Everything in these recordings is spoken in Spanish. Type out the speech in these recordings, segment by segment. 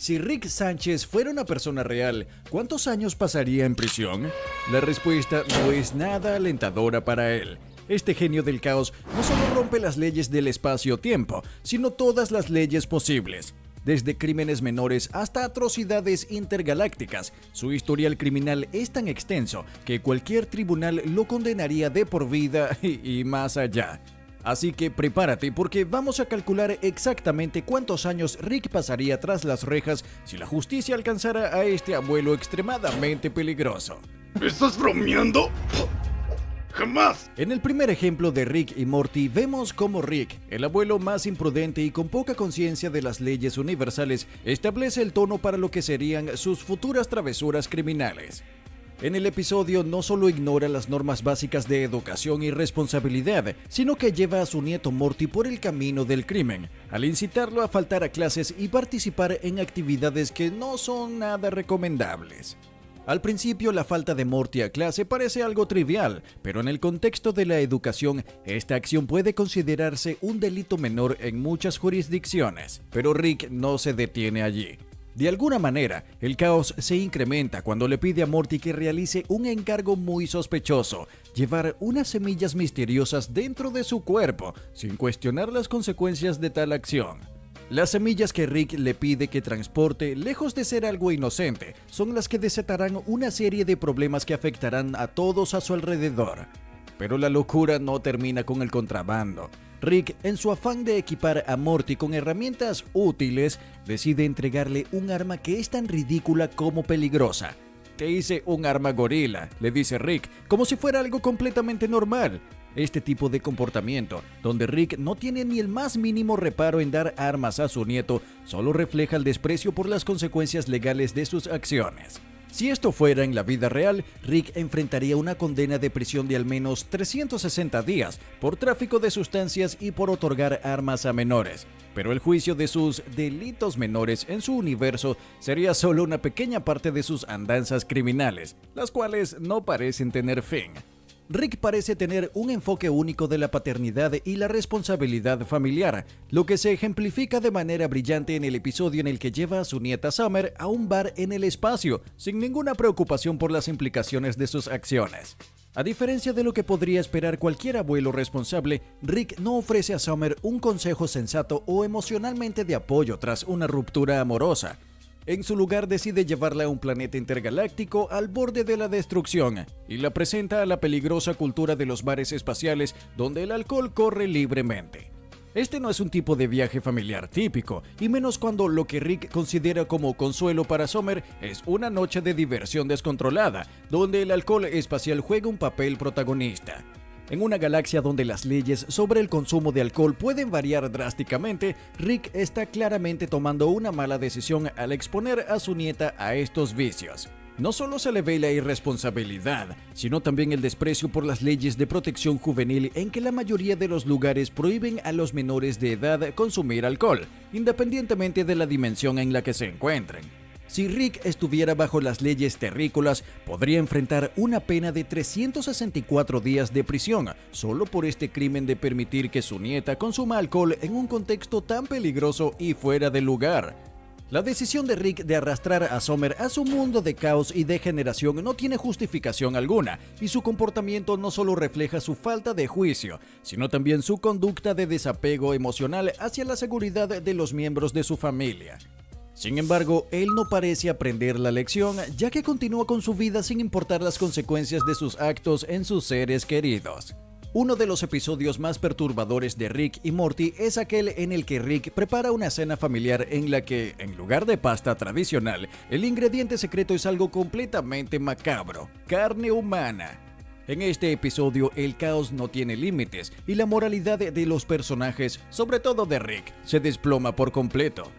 Si Rick Sánchez fuera una persona real, ¿cuántos años pasaría en prisión? La respuesta no es nada alentadora para él. Este genio del caos no solo rompe las leyes del espacio-tiempo, sino todas las leyes posibles. Desde crímenes menores hasta atrocidades intergalácticas, su historial criminal es tan extenso que cualquier tribunal lo condenaría de por vida y más allá. Así que prepárate porque vamos a calcular exactamente cuántos años Rick pasaría tras las rejas si la justicia alcanzara a este abuelo extremadamente peligroso. ¿Me estás bromeando? ¡Jamás! En el primer ejemplo de Rick y Morty vemos cómo Rick, el abuelo más imprudente y con poca conciencia de las leyes universales, establece el tono para lo que serían sus futuras travesuras criminales. En el episodio no solo ignora las normas básicas de educación y responsabilidad, sino que lleva a su nieto Morty por el camino del crimen, al incitarlo a faltar a clases y participar en actividades que no son nada recomendables. Al principio la falta de Morty a clase parece algo trivial, pero en el contexto de la educación, esta acción puede considerarse un delito menor en muchas jurisdicciones, pero Rick no se detiene allí. De alguna manera, el caos se incrementa cuando le pide a Morty que realice un encargo muy sospechoso, llevar unas semillas misteriosas dentro de su cuerpo, sin cuestionar las consecuencias de tal acción. Las semillas que Rick le pide que transporte, lejos de ser algo inocente, son las que desatarán una serie de problemas que afectarán a todos a su alrededor. Pero la locura no termina con el contrabando. Rick, en su afán de equipar a Morty con herramientas útiles, decide entregarle un arma que es tan ridícula como peligrosa. Te hice un arma gorila, le dice Rick, como si fuera algo completamente normal. Este tipo de comportamiento, donde Rick no tiene ni el más mínimo reparo en dar armas a su nieto, solo refleja el desprecio por las consecuencias legales de sus acciones. Si esto fuera en la vida real, Rick enfrentaría una condena de prisión de al menos 360 días por tráfico de sustancias y por otorgar armas a menores. Pero el juicio de sus delitos menores en su universo sería solo una pequeña parte de sus andanzas criminales, las cuales no parecen tener fin. Rick parece tener un enfoque único de la paternidad y la responsabilidad familiar, lo que se ejemplifica de manera brillante en el episodio en el que lleva a su nieta Summer a un bar en el espacio, sin ninguna preocupación por las implicaciones de sus acciones. A diferencia de lo que podría esperar cualquier abuelo responsable, Rick no ofrece a Summer un consejo sensato o emocionalmente de apoyo tras una ruptura amorosa. En su lugar decide llevarla a un planeta intergaláctico al borde de la destrucción y la presenta a la peligrosa cultura de los bares espaciales donde el alcohol corre libremente. Este no es un tipo de viaje familiar típico, y menos cuando lo que Rick considera como consuelo para Summer es una noche de diversión descontrolada, donde el alcohol espacial juega un papel protagonista. En una galaxia donde las leyes sobre el consumo de alcohol pueden variar drásticamente, Rick está claramente tomando una mala decisión al exponer a su nieta a estos vicios. No solo se le ve la irresponsabilidad, sino también el desprecio por las leyes de protección juvenil en que la mayoría de los lugares prohíben a los menores de edad consumir alcohol, independientemente de la dimensión en la que se encuentren. Si Rick estuviera bajo las leyes terrícolas, podría enfrentar una pena de 364 días de prisión solo por este crimen de permitir que su nieta consuma alcohol en un contexto tan peligroso y fuera de lugar. La decisión de Rick de arrastrar a Summer a su mundo de caos y degeneración no tiene justificación alguna, y su comportamiento no solo refleja su falta de juicio, sino también su conducta de desapego emocional hacia la seguridad de los miembros de su familia. Sin embargo, él no parece aprender la lección, ya que continúa con su vida sin importar las consecuencias de sus actos en sus seres queridos. Uno de los episodios más perturbadores de Rick y Morty es aquel en el que Rick prepara una cena familiar en la que, en lugar de pasta tradicional, el ingrediente secreto es algo completamente macabro: carne humana. En este episodio, el caos no tiene límites y la moralidad de los personajes, sobre todo de Rick, se desploma por completo.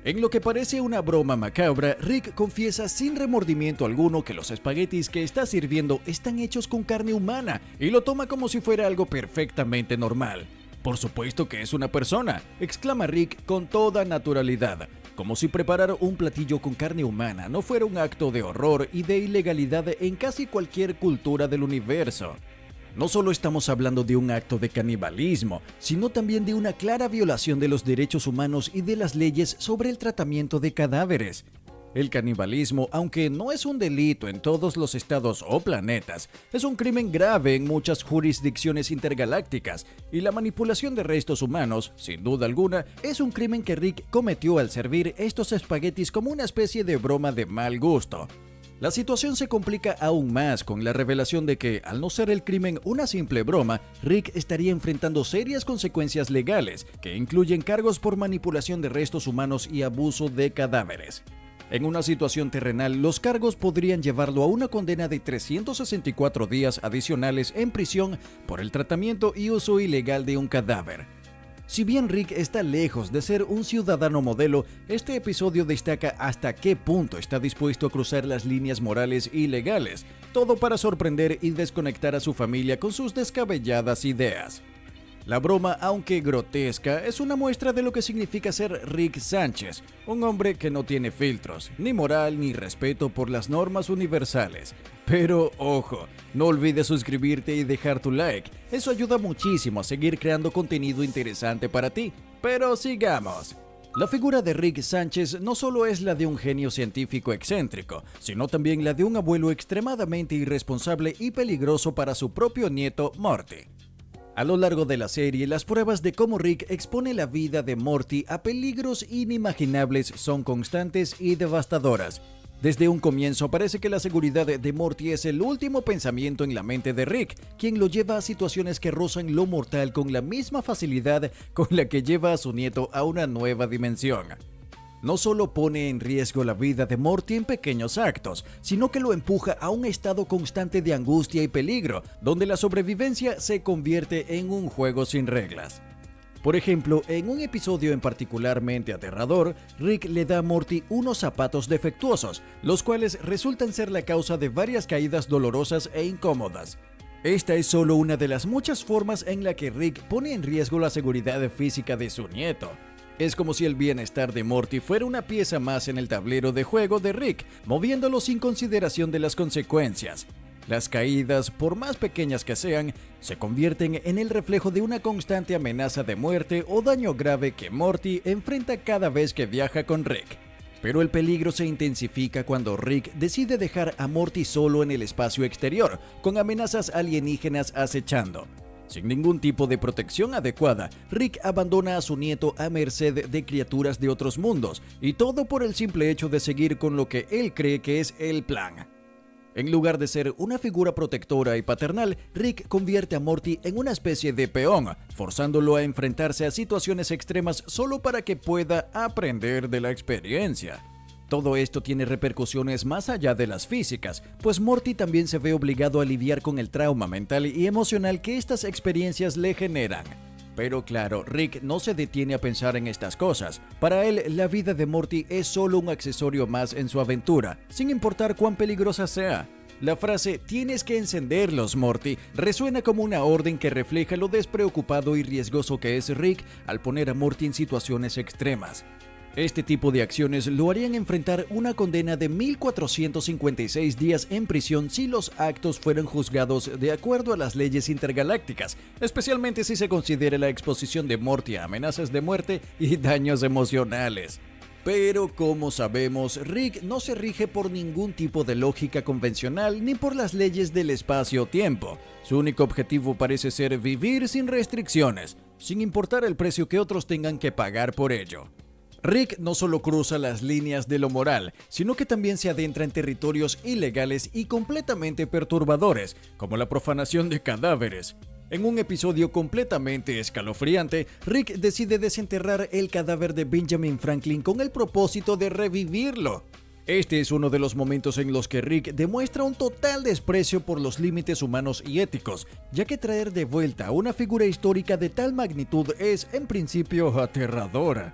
En lo que parece una broma macabra, Rick confiesa sin remordimiento alguno que los espaguetis que está sirviendo están hechos con carne humana y lo toma como si fuera algo perfectamente normal. «Por supuesto que es una persona», exclama Rick con toda naturalidad, como si preparar un platillo con carne humana no fuera un acto de horror y de ilegalidad en casi cualquier cultura del universo. No solo estamos hablando de un acto de canibalismo, sino también de una clara violación de los derechos humanos y de las leyes sobre el tratamiento de cadáveres. El canibalismo, aunque no es un delito en todos los estados o planetas, es un crimen grave en muchas jurisdicciones intergalácticas, y la manipulación de restos humanos, sin duda alguna, es un crimen que Rick cometió al servir estos espaguetis como una especie de broma de mal gusto. La situación se complica aún más con la revelación de que, al no ser el crimen una simple broma, Rick estaría enfrentando serias consecuencias legales, que incluyen cargos por manipulación de restos humanos y abuso de cadáveres. En una situación terrenal, los cargos podrían llevarlo a una condena de 364 días adicionales en prisión por el tratamiento y uso ilegal de un cadáver. Si bien Rick está lejos de ser un ciudadano modelo, este episodio destaca hasta qué punto está dispuesto a cruzar las líneas morales y legales, todo para sorprender y desconectar a su familia con sus descabelladas ideas. La broma, aunque grotesca, es una muestra de lo que significa ser Rick Sánchez, un hombre que no tiene filtros, ni moral ni respeto por las normas universales. Pero ojo, no olvides suscribirte y dejar tu like, eso ayuda muchísimo a seguir creando contenido interesante para ti. Pero sigamos. La figura de Rick Sánchez no solo es la de un genio científico excéntrico, sino también la de un abuelo extremadamente irresponsable y peligroso para su propio nieto Morty. A lo largo de la serie, las pruebas de cómo Rick expone la vida de Morty a peligros inimaginables son constantes y devastadoras. Desde un comienzo parece que la seguridad de Morty es el último pensamiento en la mente de Rick, quien lo lleva a situaciones que rozan lo mortal con la misma facilidad con la que lleva a su nieto a una nueva dimensión. No solo pone en riesgo la vida de Morty en pequeños actos, sino que lo empuja a un estado constante de angustia y peligro, donde la sobrevivencia se convierte en un juego sin reglas. Por ejemplo, en un episodio en particularmente aterrador, Rick le da a Morty unos zapatos defectuosos, los cuales resultan ser la causa de varias caídas dolorosas e incómodas. Esta es solo una de las muchas formas en la que Rick pone en riesgo la seguridad física de su nieto. Es como si el bienestar de Morty fuera una pieza más en el tablero de juego de Rick, moviéndolo sin consideración de las consecuencias. Las caídas, por más pequeñas que sean, se convierten en el reflejo de una constante amenaza de muerte o daño grave que Morty enfrenta cada vez que viaja con Rick. Pero el peligro se intensifica cuando Rick decide dejar a Morty solo en el espacio exterior, con amenazas alienígenas acechando. Sin ningún tipo de protección adecuada, Rick abandona a su nieto a merced de criaturas de otros mundos, y todo por el simple hecho de seguir con lo que él cree que es el plan. En lugar de ser una figura protectora y paternal, Rick convierte a Morty en una especie de peón, forzándolo a enfrentarse a situaciones extremas solo para que pueda aprender de la experiencia. Todo esto tiene repercusiones más allá de las físicas, pues Morty también se ve obligado a lidiar con el trauma mental y emocional que estas experiencias le generan. Pero claro, Rick no se detiene a pensar en estas cosas. Para él, la vida de Morty es solo un accesorio más en su aventura, sin importar cuán peligrosa sea. La frase "tienes que encenderlos, Morty" resuena como una orden que refleja lo despreocupado y riesgoso que es Rick al poner a Morty en situaciones extremas. Este tipo de acciones lo harían enfrentar una condena de 1456 días en prisión si los actos fueran juzgados de acuerdo a las leyes intergalácticas, especialmente si se considera la exposición de Morty a amenazas de muerte y daños emocionales. Pero como sabemos, Rick no se rige por ningún tipo de lógica convencional ni por las leyes del espacio-tiempo. Su único objetivo parece ser vivir sin restricciones, sin importar el precio que otros tengan que pagar por ello. Rick no solo cruza las líneas de lo moral, sino que también se adentra en territorios ilegales y completamente perturbadores, como la profanación de cadáveres. En un episodio completamente escalofriante, Rick decide desenterrar el cadáver de Benjamin Franklin con el propósito de revivirlo. Este es uno de los momentos en los que Rick demuestra un total desprecio por los límites humanos y éticos, ya que traer de vuelta a una figura histórica de tal magnitud es, en principio, aterradora.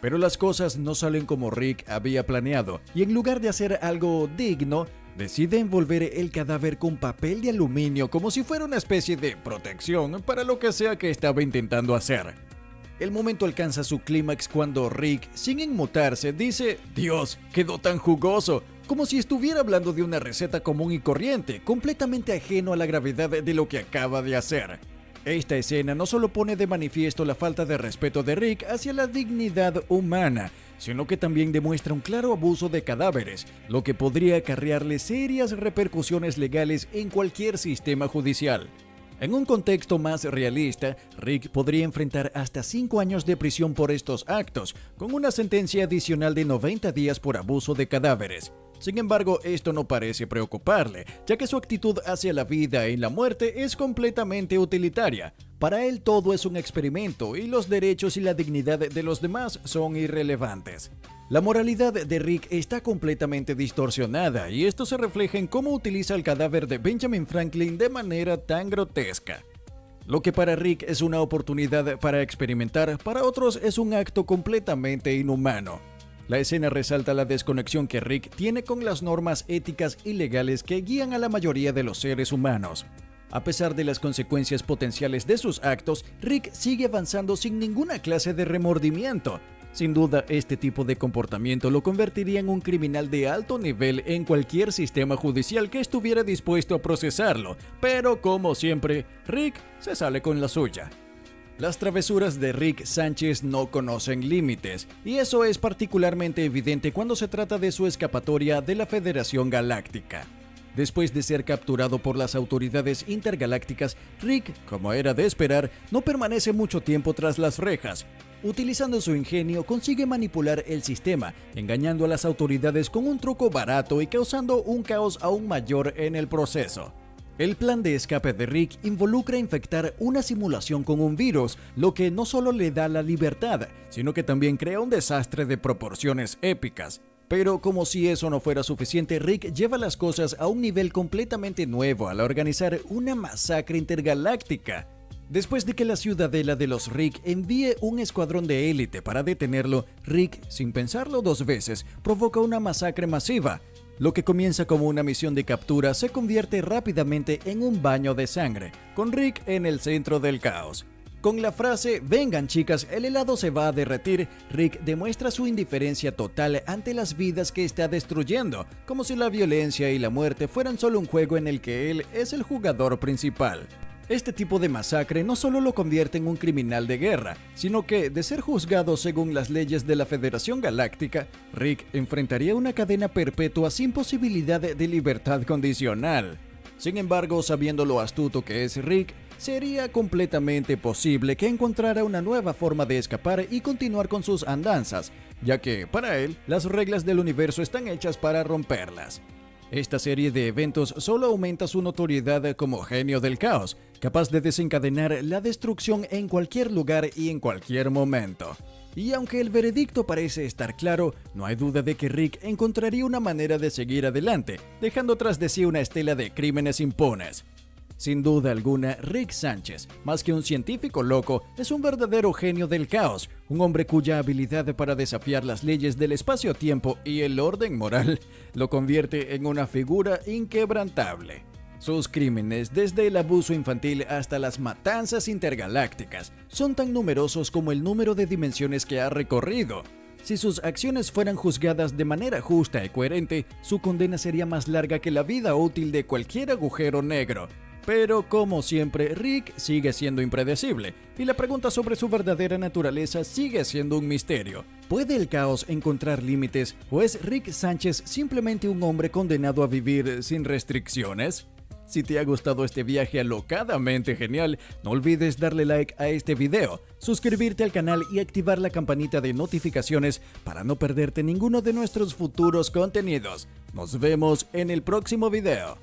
Pero las cosas no salen como Rick había planeado, y en lugar de hacer algo digno, decide envolver el cadáver con papel de aluminio como si fuera una especie de protección para lo que sea que estaba intentando hacer. El momento alcanza su clímax cuando Rick, sin inmutarse, dice: "Dios, quedó tan jugoso", como si estuviera hablando de una receta común y corriente, completamente ajeno a la gravedad de lo que acaba de hacer. Esta escena no solo pone de manifiesto la falta de respeto de Rick hacia la dignidad humana, sino que también demuestra un claro abuso de cadáveres, lo que podría acarrearle serias repercusiones legales en cualquier sistema judicial. En un contexto más realista, Rick podría enfrentar hasta 5 años de prisión por estos actos, con una sentencia adicional de 90 días por abuso de cadáveres. Sin embargo, esto no parece preocuparle, ya que su actitud hacia la vida y la muerte es completamente utilitaria. Para él todo es un experimento y los derechos y la dignidad de los demás son irrelevantes. La moralidad de Rick está completamente distorsionada y esto se refleja en cómo utiliza el cadáver de Benjamin Franklin de manera tan grotesca. Lo que para Rick es una oportunidad para experimentar, para otros es un acto completamente inhumano. La escena resalta la desconexión que Rick tiene con las normas éticas y legales que guían a la mayoría de los seres humanos. A pesar de las consecuencias potenciales de sus actos, Rick sigue avanzando sin ninguna clase de remordimiento. Sin duda, este tipo de comportamiento lo convertiría en un criminal de alto nivel en cualquier sistema judicial que estuviera dispuesto a procesarlo, pero como siempre, Rick se sale con la suya. Las travesuras de Rick Sánchez no conocen límites, y eso es particularmente evidente cuando se trata de su escapatoria de la Federación Galáctica. Después de ser capturado por las autoridades intergalácticas, Rick, como era de esperar, no permanece mucho tiempo tras las rejas. Utilizando su ingenio, consigue manipular el sistema, engañando a las autoridades con un truco barato y causando un caos aún mayor en el proceso. El plan de escape de Rick involucra infectar una simulación con un virus, lo que no solo le da la libertad, sino que también crea un desastre de proporciones épicas. Pero como si eso no fuera suficiente, Rick lleva las cosas a un nivel completamente nuevo al organizar una masacre intergaláctica. Después de que la ciudadela de los Rick envíe un escuadrón de élite para detenerlo, Rick, sin pensarlo 2 veces, provoca una masacre masiva. Lo que comienza como una misión de captura se convierte rápidamente en un baño de sangre, con Rick en el centro del caos. Con la frase "vengan chicas, el helado se va a derretir", Rick demuestra su indiferencia total ante las vidas que está destruyendo, como si la violencia y la muerte fueran solo un juego en el que él es el jugador principal. Este tipo de masacre no solo lo convierte en un criminal de guerra, sino que, de ser juzgado según las leyes de la Federación Galáctica, Rick enfrentaría una cadena perpetua sin posibilidad de libertad condicional. Sin embargo, sabiendo lo astuto que es Rick, sería completamente posible que encontrara una nueva forma de escapar y continuar con sus andanzas, ya que, para él, las reglas del universo están hechas para romperlas. Esta serie de eventos solo aumenta su notoriedad como genio del caos, capaz de desencadenar la destrucción en cualquier lugar y en cualquier momento. Y aunque el veredicto parece estar claro, no hay duda de que Rick encontraría una manera de seguir adelante, dejando tras de sí una estela de crímenes impunes. Sin duda alguna, Rick Sánchez, más que un científico loco, es un verdadero genio del caos, un hombre cuya habilidad para desafiar las leyes del espacio-tiempo y el orden moral lo convierte en una figura inquebrantable. Sus crímenes, desde el abuso infantil hasta las matanzas intergalácticas, son tan numerosos como el número de dimensiones que ha recorrido. Si sus acciones fueran juzgadas de manera justa y coherente, su condena sería más larga que la vida útil de cualquier agujero negro. Pero como siempre, Rick sigue siendo impredecible, y la pregunta sobre su verdadera naturaleza sigue siendo un misterio. ¿Puede el caos encontrar límites, o es Rick Sánchez simplemente un hombre condenado a vivir sin restricciones? Si te ha gustado este viaje alocadamente genial, no olvides darle like a este video, suscribirte al canal y activar la campanita de notificaciones para no perderte ninguno de nuestros futuros contenidos. Nos vemos en el próximo video.